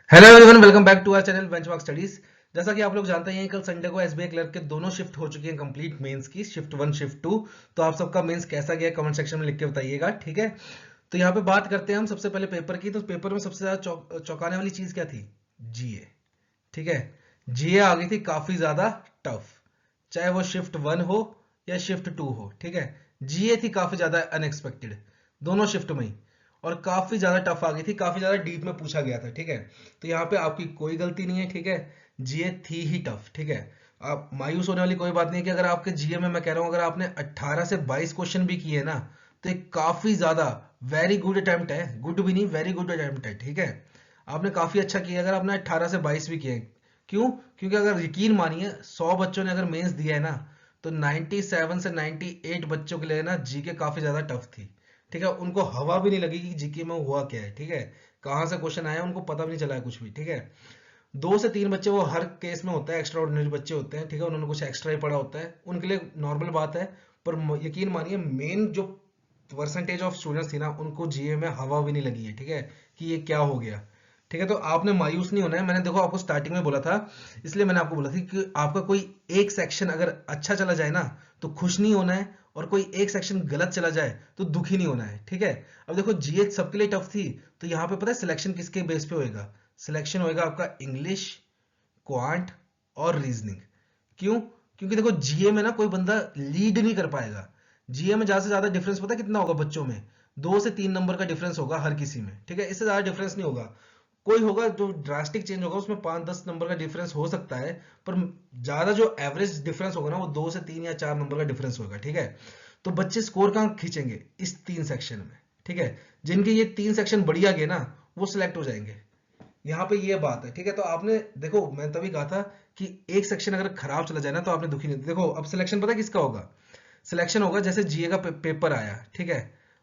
Hello everyone, welcome back to our channel benchmark studies. जैसा कि आप लोग जानते हैं, कल संडे को एसबीआई क्लर्क के दोनों शिफ्ट हो चुकी हैं कंप्लीट मेंस की, शिफ्ट 1 शिफ्ट 2। तो आप सबका मेंस कैसा गया कमेंट सेक्शन में लिख के बताइएगा, ठीक है। तो यहाँ पे बात करते हैं हम सबसे पहले पेपर की। तो पेपर में सबसे ज्यादा चौंकाने वाली चीज क्या थी? जीए। ठीक है, जीए आ गई थी काफी ज्यादा टफ, चाहे वो शिफ्ट 1 हो या शिफ्ट 2 हो। ठीक है, जीए थी काफी ज्यादा अनएक्सपेक्टेड दोनों शिफ्ट में ही, और काफी ज्यादा टफ आ गई थी, काफी ज्यादा डीप में पूछा गया था। ठीक है, तो यहाँ पे आपकी कोई गलती नहीं है। ठीक है, जीए थी ही टफ। ठीक है, आप मायूस होने वाली कोई बात नहीं है कि अगर आपके जीए में, मैं कह रहा हूं, अगर आपने 18 से 22 क्वेश्चन भी किए ना, तो एक काफी ज्यादा वेरी गुड अटेम्प्ट है। गुड भी नहीं, वेरी गुड अटेम्प्ट है। ठीक है, आपने काफी अच्छा किया अगर आपने 18 से 22 भी किए। क्यों? क्योंकि अगर यकीन मानिए 100 बच्चों ने अगर मेंस दिया है ना, तो 97 से 98 बच्चों के लिए ना जीके काफी ज्यादा टफ थी। ठीक है, उनको हवा भी नहीं लगी कि जीके में हुआ क्या है। ठीक है, कहाँ से क्वेश्चन आया उनको पता भी नहीं चला है कुछ भी। ठीक है, 2 से 3 बच्चे वो हर केस में होता है, एक्स्ट्रा ऑर्डिनरी बच्चे होते हैं। ठीक है, उन्होंने कुछ एक्स्ट्रा ही पढ़ा होता है, उनके लिए नॉर्मल बात है। पर यकीन मानिए मेन जो परसेंटेज ऑफ स्टूडेंट्स थी ना, उनको जीए में हवा भी नहीं लगी है। ठीक है, कि ये क्या हो गया। ठीक है, तो आपने मायूस नहीं होना है। मैंने देखो आपको स्टार्टिंग में बोला था, इसलिए मैंने आपको बोला था कि आपका कोई एक सेक्शन अगर अच्छा चला जाए ना, तो खुश नहीं होना है, और कोई एक सेक्शन गलत चला जाए तो दुखी नहीं होना है। ठीक है, अब देखो जीएच सबके लिए टफ थी, तो यहाँ पे पता है सिलेक्शन किसके बेस पे होएगा? सिलेक्शन होएगा आपका इंग्लिश, क्वांट और रीजनिंग। क्यों? क्योंकि देखो जीए में ना कोई बंदा लीड नहीं कर पाएगा। जीए में ज्यादा से ज्यादा डिफरेंस पता है कितना होगा बच्चों में? 2 से 3 नंबर का डिफरेंस होगा हर किसी में। ठीक है, इससे ज्यादा डिफरेंस नहीं होगा। कोई होगा जो ड्रास्टिक चेंज होगा, उसमें 5-10 नंबर का डिफरेंस हो सकता है, पर ज्यादा जो एवरेज डिफरेंस होगा ना, वो 2 से 3 या 4 नंबर का डिफरेंस होगा। ठीक है, तो बच्चे स्कोर कहाँ खींचेंगे? इस 3 सेक्शन में। ठीक है, जिनके ये 3 सेक्शन बढ़िया गए ना, वो सिलेक्ट हो जाएंगे। यहाँ पे ये बात है। ठीक है, तो आपने देखो, मैं तभी कहा था कि एक सेक्शन अगर खराब चला जाए ना, तो आपने दुखी नहीं। देखो अब सिलेक्शन पता है किसका होगा? सिलेक्शन होगा जैसे जीए का पेपर आया, ठीक है,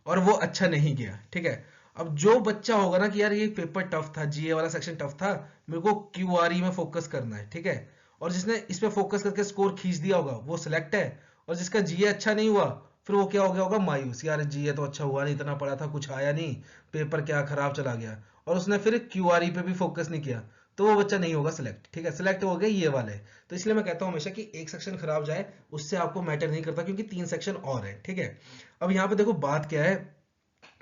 और वो अच्छा नहीं गया। ठीक है, अब जो बच्चा होगा ना कि यार ये पेपर टफ था, जीए वाला सेक्शन टफ था, मेरे को क्यूआरई में फोकस करना है। ठीक है, और जिसने इस पे फोकस करके स्कोर खींच दिया होगा वो सिलेक्ट है। और जिसका जीए अच्छा नहीं हुआ, फिर वो क्या हो गया होगा? मायूस, यार जीए तो अच्छा हुआ नहीं, इतना पढ़ा था कुछ आया नहीं, पेपर क्या खराब चला गया। और उसने फिर क्यूआरई पे भी फोकस नहीं किया, तो वो बच्चा नहीं होगा सिलेक्ट। ठीक है, सिलेक्ट हो गए ये वाले। तो इसलिए मैं कहता हूं हमेशा कि एक सेक्शन खराब जाए उससे आपको मैटर नहीं करता, क्योंकि 3 सेक्शन और है। ठीक है, अब यहाँ पे देखो बात क्या है,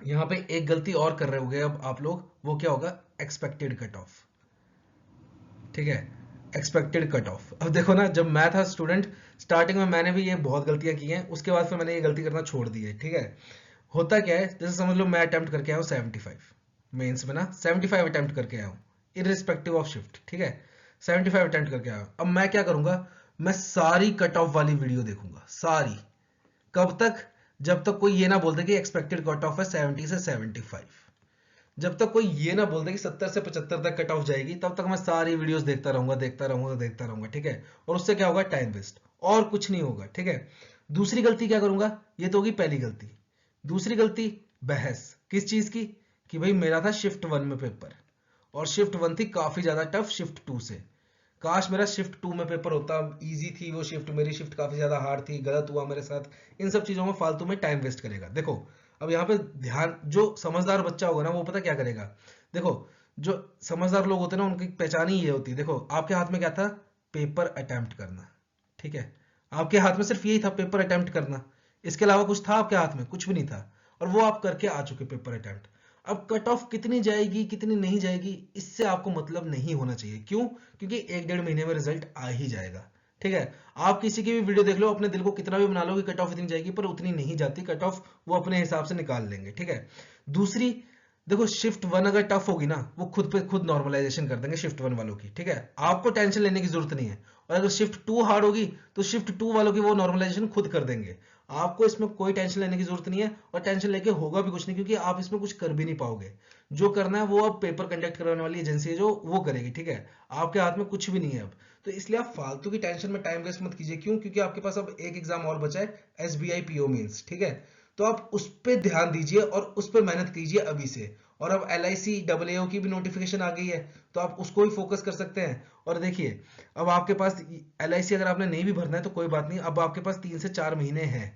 यहाँ पे एक गलती और कर रहे होगे अब आप लोग, वो क्या होगा? Expected cut off. ठीक है, एक्सपेक्टेड कट ऑफ। अब देखो ना, जब मैं था स्टूडेंट, स्टार्टिंग में मैंने भी ये बहुत गलतियां की हैं, उसके बाद फिर मैंने ये गलती करना छोड़ दी है। ठीक है, होता क्या है, जैसे समझ लो मैं अटेम्प्ट करके आया हूँ 75 मेंस में ना, 75 अटेम्प्ट करके आया हूँ इरिस्पेक्टिव ऑफ शिफ्ट। ठीक है, 75 अटेम्प्ट करके आया हूँ। अब मैं क्या करूंगा? मैं सारी कट ऑफ वाली वीडियो देखूंगा, सारी। कब तक? जब तक कोई ये ना बोल दे कि एक्सपेक्टेड कट ऑफ है 70 से 75। जब तक कोई ये ना बोल दे कि 70 से 75 तक कट ऑफ जाएगी, तब तक मैं सारी वीडियोस देखता रहूंगा, देखता रहूंगा, देखता रहूंगा। ठीक है, और उससे क्या होगा? टाइम वेस्ट, और कुछ नहीं होगा। ठीक है, दूसरी गलती क्या करूंगा? ये तो होगी पहली गलती। दूसरी गलती, बहस किस चीज की? कि भाई मेरा था शिफ्ट 1 में पेपर, और शिफ्ट 1 थी काफी ज्यादा टफ शिफ्ट 2 से। काश मेरा शिफ्ट 2 में पेपर होता, इजी थी वो शिफ्ट, मेरी शिफ्ट काफी ज्यादा हार्ड थी, गलत हुआ मेरे साथ। इन सब चीजों में फालतू में टाइम वेस्ट करेगा। देखो अब यहाँ पे ध्यान, जो समझदार बच्चा होगा ना, वो पता क्या करेगा? देखो, जो समझदार लोग होते हैं ना, उनकी पहचान ही ये होती है। देखो आपके हाथ में क्या था? पेपर अटेम्प्ट करना। ठीक है, आपके हाथ में सिर्फ यही था, पेपर अटेम्प्ट करना। इसके अलावा कुछ था आपके हाथ में? कुछ भी नहीं था, और वो आप करके आ चुके पेपर अटेम्प्ट। अब कट ऑफ कितनी जाएगी कितनी नहीं जाएगी, इससे आपको मतलब नहीं होना चाहिए। क्यों? क्योंकि 1-1.5 महीने में रिजल्ट आ ही जाएगा। ठीक है, आप किसी की भी वीडियो देख लो, अपने दिल को कितना भी बना लो कि कट ऑफ इतनी जाएगी, पर उतनी नहीं जाती कट ऑफ, वो अपने हिसाब से निकाल लेंगे। ठीक है, दूसरी, देखो शिफ्ट 1 अगर टफ होगी ना, वो खुद पे खुद नॉर्मलाइजेशन कर देंगे शिफ्ट 1 वालों की। ठीक है, आपको टेंशन लेने की जरूरत नहीं है। और अगर शिफ्ट 2 हार्ड होगी, तो शिफ्ट 2 वालों की वो नॉर्मलाइजेशन खुद कर देंगे। आपको इसमें कोई टेंशन लेने की जरूरत नहीं है, और टेंशन लेके होगा भी कुछ नहीं, क्योंकि आप इसमें कुछ कर भी नहीं पाओगे। जो करना है वो अब पेपर कंडक्ट करवाने वाली एजेंसी है जो वो करेगी। ठीक है, आपके हाथ में कुछ भी नहीं है अब। तो इसलिए आप फालतू की टेंशन में टाइम वेस्ट मत कीजिए। क्यों? क्योंकि आपके पास अब एक एग्जाम और बचा है, एसबीआई पीओ मेंस। ठीक है, तो आप उस पर ध्यान दीजिए और उस पर मेहनत कीजिए अभी से। और अब L I C double A की भी नोटिफिकेशन आ गई है, तो आप उसको भी फोकस कर सकते हैं। और देखिए, अब आपके पास एल आई सी अगर आपने नहीं भी भरना है तो कोई बात नहीं, अब आपके पास 3 से 4 महीने हैं,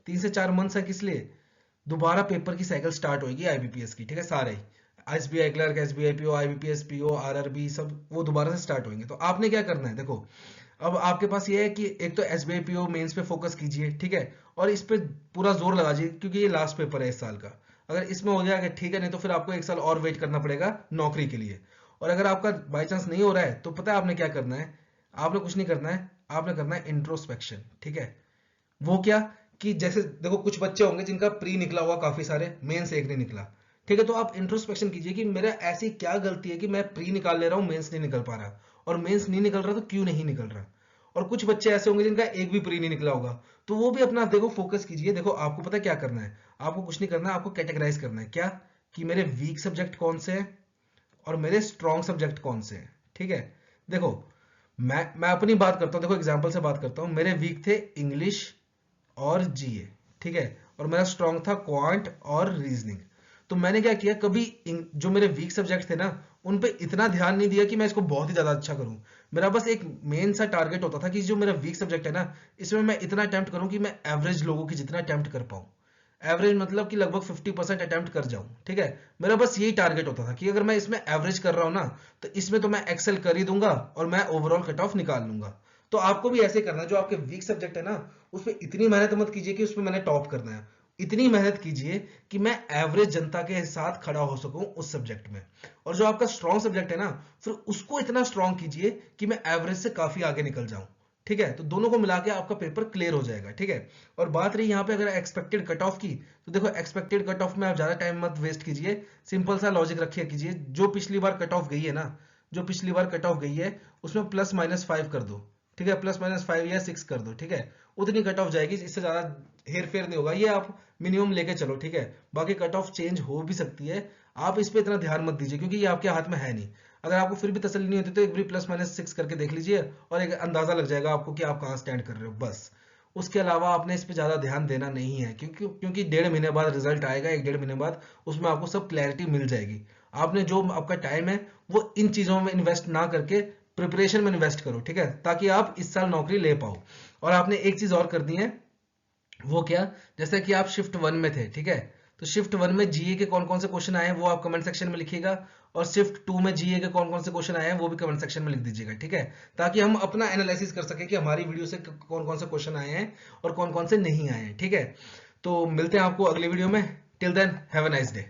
3 से 4 मंथ्स है। किस लिए? दोबारा पेपर की साइकिल स्टार्ट होगी आईबीपीएस की। ठीक है, सारे SBI clerk, SBI PO, IBPS PO, RRB, सब वो दोबारा से स्टार्ट होंगे। तो आपने क्या करना है, देखो अब आपके पास ये है कि एक तो एसबीआई पीओ मेंस पे फोकस कीजिए, ठीक है, और इस पे पूरा जोर लगाइए क्योंकि ये लास्ट पेपर है इस साल का। अगर इसमें हो गया ठीक है, नहीं तो फिर आपको एक साल और वेट करना पड़ेगा नौकरी के लिए। और अगर आपका बाई चांस नहीं हो रहा है तो पता है आपने क्या करना है, आपने कुछ नहीं करना है, आपने करना है इंट्रोस्पेक्शन, ठीक है। वो क्या, कि जैसे देखो कुछ बच्चे होंगे जिनका प्री निकला हुआ काफी सारे, मेंस एक नहीं निकला, ठीक है, तो आप इंट्रोस्पेक्शन कीजिए कि मेरा ऐसी क्या गलती है कि मैं प्री निकाल ले रहा हूं, मेंस नहीं निकल पा रहा, और मेंस नहीं निकल रहा तो क्यों नहीं निकल रहा। और कुछ बच्चे ऐसे होंगे जिनका एक भी प्री नहीं निकला होगा, तो वो भी अपना देखो फोकस कीजिए। देखो आपको पता है क्या करना है, आपको कुछ नहीं करना है, आपको कैटेगराइज करना है क्या, कि मेरे वीक सब्जेक्ट कौन से हैं और मेरे स्ट्रॉन्ग सब्जेक्ट कौन से हैं, ठीक है। देखो मैं अपनी बात करता हूँ, देखो एग्जाम्पल से बात करता हूँ, मेरे वीक थे इंग्लिश और जीए, ठीक है, और मेरा स्ट्रॉन्ग था क्वांट और रीजनिंग। तो मैंने क्या किया, कभी जो मेरे वीक सब्जेक्ट थे ना उन पे इतना ध्यान नहीं दिया कि मैं इसको बहुत ही ज्यादा अच्छा करूं। मेरा बस एक मेन सा टारगेट होता था कि जो मेरा वीक सब्जेक्ट है ना, इसमें मैं इतना अटेम्प्ट करूं कि मैं एवरेज लोगों की जितना अटेम्प्ट कर पाऊं। एवरेज मतलब कि लगभग 50% अटेम्प्ट कर जाऊं, ठीक है। मेरा बस यही टारगेट होता था कि अगर मैं इसमें एवरेज कर रहा हूं ना, तो इसमें तो मैं एक्सेल कर ही दूंगा और मैं ओवरऑल कट ऑफ निकाल लूंगा। तो आपको भी ऐसे करना है, जो आपके वीक सब्जेक्ट है ना उस पर इतनी मेहनत मत कीजिए कि उसमें मैंने टॉप करना है, इतनी मेहनत कीजिए कि मैं एवरेज जनता के साथ खड़ा हो सकूं उस सब्जेक्ट में। और जो आपका स्ट्रॉन्ग सब्जेक्ट है ना, फिर उसको इतना स्ट्रॉन्ग कीजिए कि मैं एवरेज से काफी आगे निकल जाऊं, ठीक है। तो दोनों को मिला के आपका पेपर क्लियर हो जाएगा, ठीक है। और बात रही यहाँ पे अगर एक्सपेक्टेड कट ऑफ की, तो देखो एक्सपेक्टेड कट ऑफ में आप ज्यादा टाइम मत वेस्ट कीजिए, सिंपल सा लॉजिक रखिए कीजिए, जो पिछली बार कट ऑफ गई है ना, जो पिछली बार कट ऑफ गई है उसमें +-5 कर दो, ठीक है, +-5 या 6 कर दो, ठीक है, उतनी कट ऑफ जाएगी, इससे ज्यादा हेर फेर नहीं होगा, ये आप मिनिमम लेके चलो, ठीक है। बाकी कट ऑफ चेंज हो भी सकती है, आप इस पे इतना ध्यान मत दीजिए क्योंकि ये आपके हाथ में है नहीं। अगर आपको फिर भी तसल्ली नहीं होती तो एक बार +-6 करके देख लीजिए और एक अंदाजा लग जाएगा आपको कि आप कहाँ स्टैंड कर रहे हो, बस। उसके अलावा आपने इस पे ज्यादा ध्यान देना नहीं है, क्योंकि क्योंकि 1.5 महीने बाद रिजल्ट आएगा, 1-1.5 महीने बाद उसमें आपको सब क्लैरिटी मिल जाएगी। आपने जो आपका टाइम है वो इन चीजों में इन्वेस्ट ना करके प्रिपरेशन में इन्वेस्ट करो, ठीक है, ताकि आप इस साल नौकरी ले पाओ। और आपने एक चीज और करनी है, वो क्या, जैसे कि आप शिफ्ट 1 में थे, ठीक है, तो शिफ्ट 1 में जीए के कौन कौन से क्वेश्चन आए हैं वो आप कमेंट सेक्शन में लिखिएगा, और शिफ्ट 2 में जीए के कौन कौन से क्वेश्चन आए हैं वो भी कमेंट सेक्शन में लिख दीजिएगा, ठीक है, ताकि हम अपना एनालिसिस कर सके कि हमारी वीडियो से कौन कौन से क्वेश्चन आए हैं और कौन कौन से नहीं आए हैं, ठीक है। तो मिलते हैं आपको अगले वीडियो में, till then have a nice day.